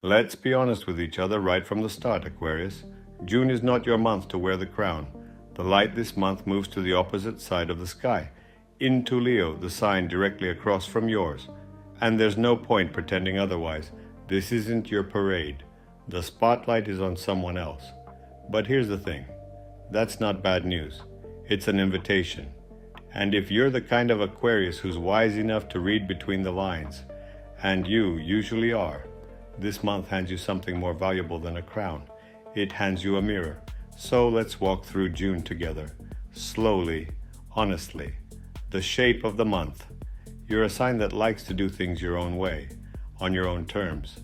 Let's be honest with each other right from the start, Aquarius. June is not your month to wear the crown. The light this month moves to the opposite side of the sky, into Leo, the sign directly across from yours. And there's no point pretending otherwise. This isn't your parade. The spotlight is on someone else. But here's the thing. That's not bad news. It's an invitation. And if you're the kind of Aquarius who's wise enough to read between the lines, and you usually are, this month hands you something more valuable than a crown. It hands you a mirror. So let's walk through June together. Slowly, honestly. The shape of the month. You're a sign that likes to do things your own way, on your own terms,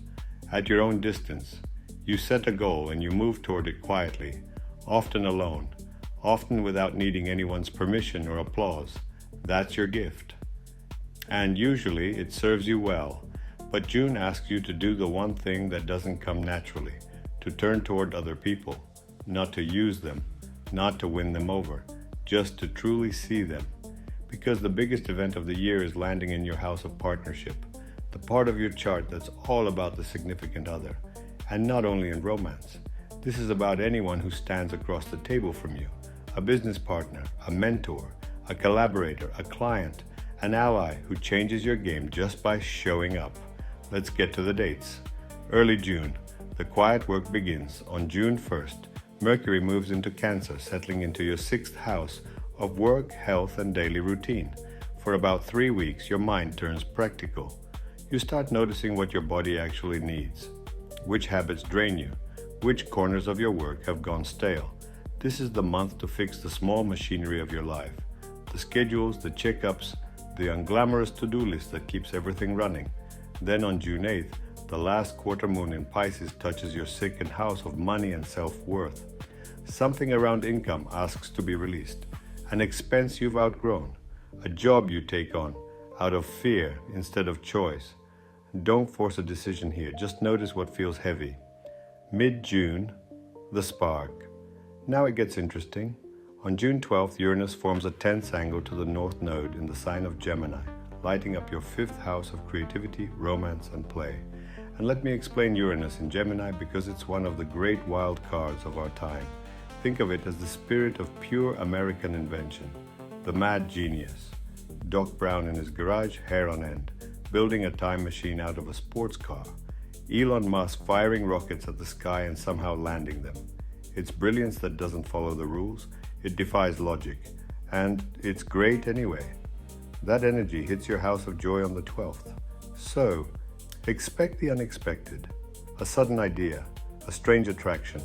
at your own distance. You set a goal and you move toward it quietly, often alone, often without needing anyone's permission or applause. That's your gift. And usually it serves you well. But June asks you to do the one thing that doesn't come naturally, to turn toward other people, not to use them, not to win them over, just to truly see them. Because the biggest event of the year is landing in your house of partnership, the part of your chart that's all about the significant other, and not only in romance. This is about anyone who stands across the table from you, a business partner, a mentor, a collaborator, a client, an ally who changes your game just by showing up. Let's get to the dates. Early June, the quiet work begins. On June 1st, Mercury moves into Cancer, settling into your 6th house of work, health, and daily routine. For about 3 weeks, your mind turns practical. You start noticing what your body actually needs, which habits drain you, which corners of your work have gone stale. This is the month to fix the small machinery of your life, the schedules, the checkups, the unglamorous to-do list that keeps everything running. Then on June 8th, the last quarter moon in Pisces touches your 2nd house of money and self-worth. Something around income asks to be released, an expense you've outgrown, a job you take on out of fear instead of choice. Don't force a decision here, just notice what feels heavy. Mid-June, the spark. Now it gets interesting. On June 12th, Uranus forms a tense angle to the North Node in the sign of Gemini, lighting up your 5th house of creativity, romance, and play. And let me explain Uranus in Gemini because it's one of the great wild cards of our time. Think of it as the spirit of pure American invention, the mad genius. Doc Brown in his garage, hair on end, building a time machine out of a sports car. Elon Musk firing rockets at the sky and somehow landing them. It's brilliance that doesn't follow the rules, it defies logic, and it's great anyway. That energy hits your house of joy on the 12th. So, expect the unexpected. A sudden idea, a strange attraction,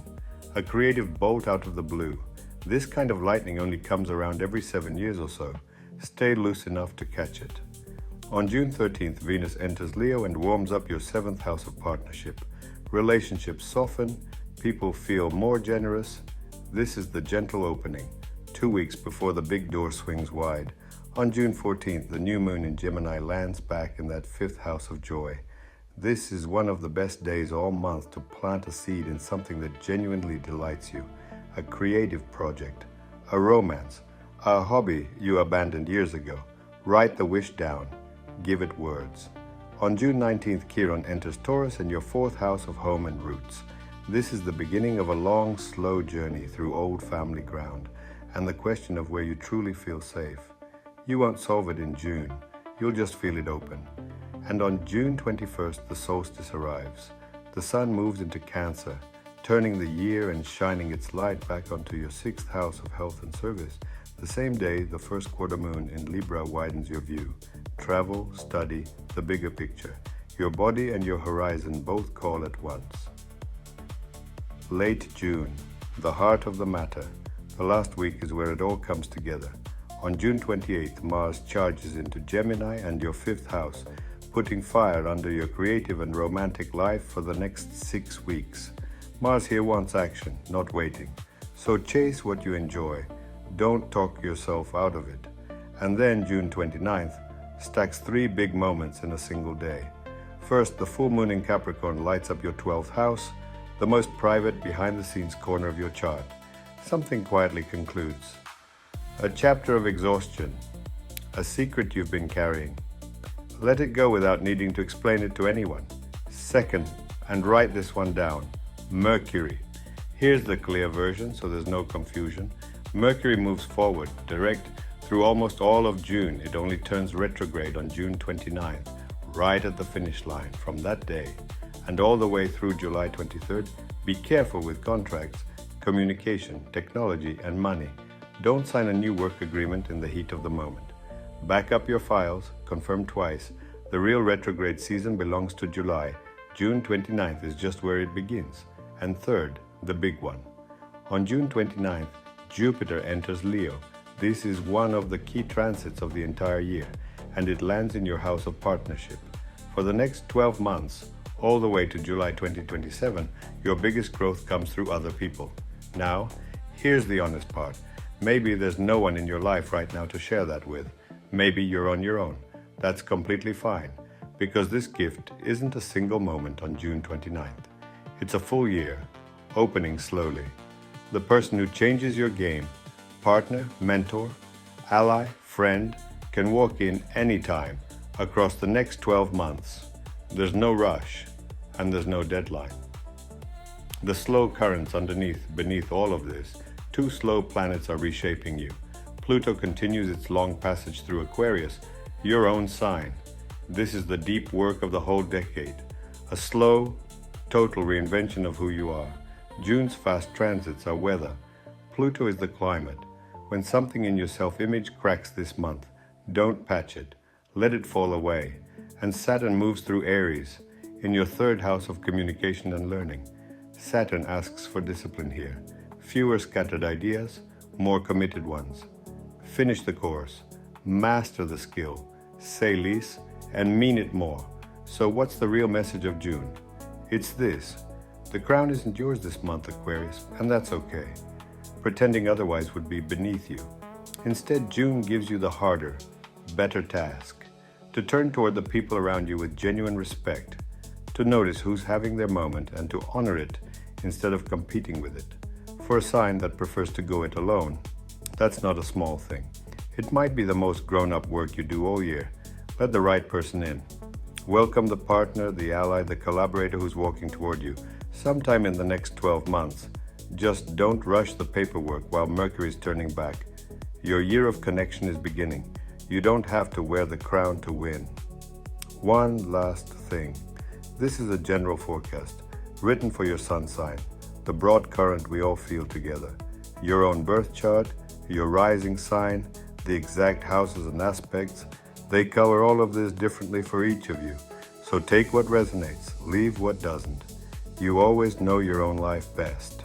a creative bolt out of the blue. This kind of lightning only comes around every 7 years or so. Stay loose enough to catch it. On June 13th, Venus enters Leo and warms up your 7th house of partnership. Relationships soften, people feel more generous. This is the gentle opening, 2 weeks before the big door swings wide. On June 14th, the new moon in Gemini lands back in that 5th house of joy. This is one of the best days all month to plant a seed in something that genuinely delights you, a creative project, a romance, a hobby you abandoned years ago. Write the wish down, give it words. On June 19th, Chiron enters Taurus in your 4th house of home and roots. This is the beginning of a long, slow journey through old family ground and the question of where you truly feel safe. You won't solve it in June, you'll just feel it open. And on June 21st, the solstice arrives. The sun moves into Cancer, turning the year and shining its light back onto your 6th house of health and service. The same day, the first quarter moon in Libra widens your view. Travel, study, the bigger picture. Your body and your horizon both call at once. Late June, the heart of the matter. The last week is where it all comes together. On June 28th, Mars charges into Gemini and your 5th house, putting fire under your creative and romantic life for the next 6 weeks. Mars here wants action, not waiting. So chase what you enjoy. Don't talk yourself out of it. And then June 29th stacks 3 big moments in a single day. First, the full moon in Capricorn lights up your 12th house, the most private, behind-the-scenes corner of your chart. Something quietly concludes. A chapter of exhaustion, a secret you've been carrying. Let it go without needing to explain it to anyone. Second, and write this one down. Mercury. Here's the clear version so there's no confusion. Mercury moves forward, direct, through almost all of June. It only turns retrograde on June 29th, right at the finish line. From that day and all the way through July 23rd, be careful with contracts, communication, technology, and money. Don't sign a new work agreement in the heat of the moment. Back up your files, confirm twice. The real retrograde season belongs to July. June 29th is just where it begins. And third, the big one. On June 29th, Jupiter enters Leo. This is one of the key transits of the entire year, and it lands in your house of partnership. For the next 12 months, all the way to July 2027, your biggest growth comes through other people. Now, here's the honest part. Maybe there's no one in your life right now to share that with. Maybe you're on your own. That's completely fine, because this gift isn't a single moment on June 29th. It's a full year, opening slowly. The person who changes your game, partner, mentor, ally, friend, can walk in anytime across the next 12 months. There's no rush, and there's no deadline. The slow currents beneath all of this, two slow planets are reshaping you. Pluto continues its long passage through Aquarius, your own sign. This is the deep work of the whole decade. A slow, total reinvention of who you are. June's fast transits are weather. Pluto is the climate. When something in your self-image cracks this month, don't patch it. Let it fall away. And Saturn moves through Aries, in your third house of communication and learning. Saturn asks for discipline here. Fewer scattered ideas, more committed ones. Finish the course, master the skill, say less, and mean it more. So what's the real message of June? It's this. The crown isn't yours this month, Aquarius, and that's okay. Pretending otherwise would be beneath you. Instead, June gives you the harder, better task. To turn toward the people around you with genuine respect. To notice who's having their moment and to honor it instead of competing with it. For a sign that prefers to go it alone, that's not a small thing. It might be the most grown-up work you do all year. Let the right person in. Welcome the partner, the ally, the collaborator who's walking toward you sometime in the next 12 months. Just don't rush the paperwork while Mercury is turning back. Your year of connection is beginning. You don't have to wear the crown to win. One last thing. This is a general forecast, written for your sun sign, the broad current we all feel together. Your own birth chart, your rising sign, the exact houses and aspects, they color all of this differently for each of you. So take what resonates, leave what doesn't. You always know your own life best.